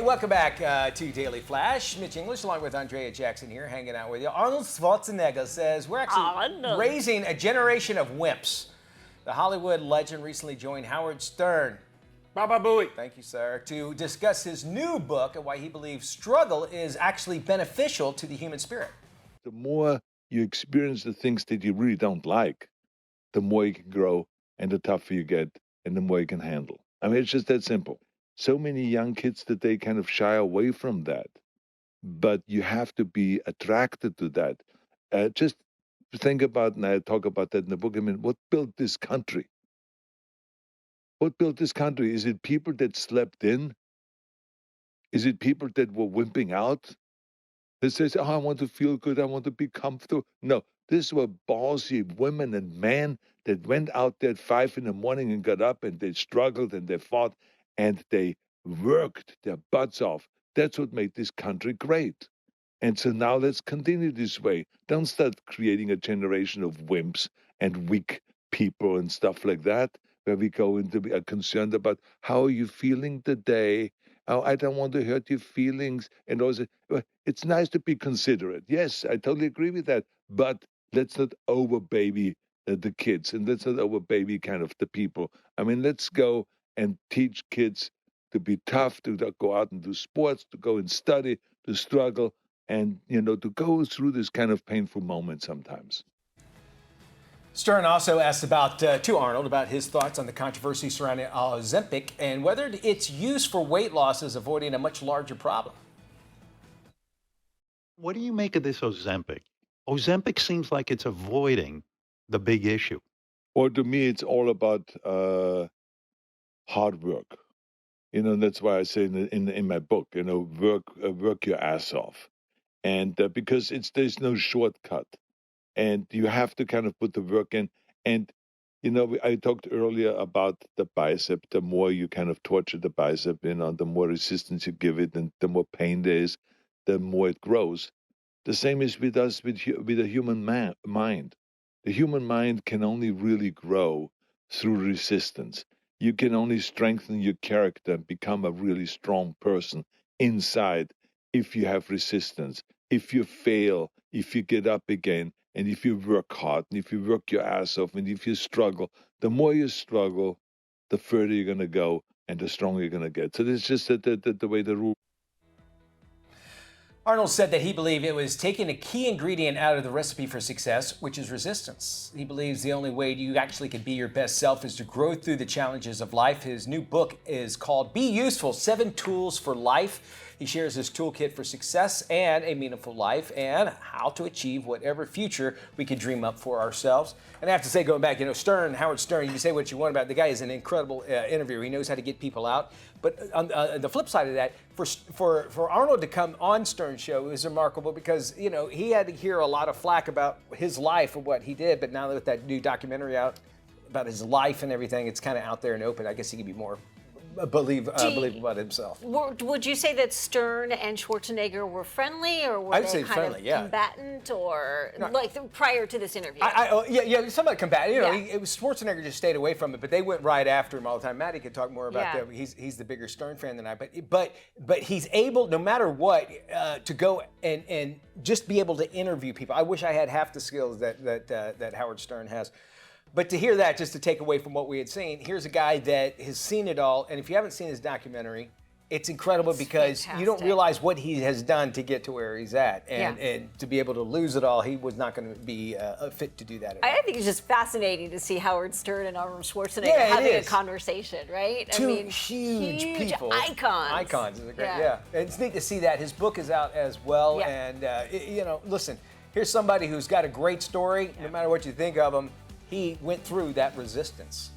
welcome back to Daily Flash. Mitch English along with Andrea Jackson here hanging out with you. Arnold Schwarzenegger says we're actually raising a generation of wimps. The Hollywood legend recently joined Howard Stern. Baba Booey. Thank you, sir. To discuss his new book and why he believes struggle is actually beneficial to the human spirit. The more you experience the things that you really don't like, the more you can grow and the tougher you get and the more you can handle. I mean, it's just that simple. So many young kids today kind of shy away from that, but you have to be attracted to that. Just think about, and I talk about that in the book, I mean, what built this country? What built this country? Is it people that slept in? Is it people that were wimping out? That says, oh, I want to feel good, I want to be comfortable. No, these were ballsy women and men that went out there at 5 in the morning and got up and they struggled and they fought and they worked their butts off. That's what made this country great. And so now let's continue this way. Don't start creating a generation of wimps and weak people and stuff like that, where we go into be concerned about how are you feeling today? Oh, I don't want to hurt your feelings. And also, it's nice to be considerate. Yes, I totally agree with that. But let's not overbaby the kids, and let's not overbaby kind of the people. I mean, let's go and teach kids to be tough, to go out and do sports, to go and study, to struggle, and, you know, to go through this kind of painful moment sometimes. Stern also asked to Arnold about his thoughts on the controversy surrounding Ozempic and whether its use for weight loss is avoiding a much larger problem. What do you make of this Ozempic? Ozempic seems like it's avoiding the big issue. Well, to me, it's all about hard work. You know, that's why I say in my book, you know, work your ass off. And because there's no shortcut. And you have to kind of put the work in. And, you know, I talked earlier about the bicep. The more you kind of torture the bicep, you know, the more resistance you give it and the more pain there is, the more it grows. The same is with us, with the human mind. The human mind can only really grow through resistance. You can only strengthen your character and become a really strong person inside if you have resistance, if you fail, if you get up again, and if you work hard, and if you work your ass off, and if you struggle. The more you struggle, the further you're going to go, and the stronger you're going to get. So this is just the way the rule. Arnold said that he believed it was taking a key ingredient out of the recipe for success, which is resistance. He believes the only way you actually can be your best self is to grow through the challenges of life. His new book is called Be Useful, 7 Tools for Life. He shares his toolkit for success and a meaningful life and how to achieve whatever future we can dream up for ourselves. And I have to say, going back, you know, Howard Stern, you can say what you want about it. The guy is an incredible interviewer. He knows how to get people out. But on the flip side of that, for Arnold to come on Stern's show is remarkable because, you know, he had to hear a lot of flack about his life and what he did. But now that that new documentary out about his life and everything, it's kind of out there and open. I guess he can be more believable about himself. Would you say that Stern and Schwarzenegger were friendly, or were they kind of combatant, or like prior to this interview? Yeah, somewhat combatant. You know, Yeah. it was Schwarzenegger just stayed away from it, but they went right after him all the time. Matty could talk more about that. He's the bigger Stern fan than I. But he's able, no matter what, to go and just be able to interview people. I wish I had half the skills that Howard Stern has. But to hear that, just to take away from what we had seen, here's a guy that has seen it all. And if you haven't seen his documentary, it's incredible because you don't realize what he has done to get to where he's at. And to be able to lose it all, he was not going to be fit to do that at all. I think it's just fascinating to see Howard Stern and Arnold Schwarzenegger having a conversation, right? Two huge people. Icons. Is great, yeah. It's neat to see that. His book is out as well. Yeah. And, you know, listen, here's somebody who's got a great story. No matter what you think of him, he went through that resistance.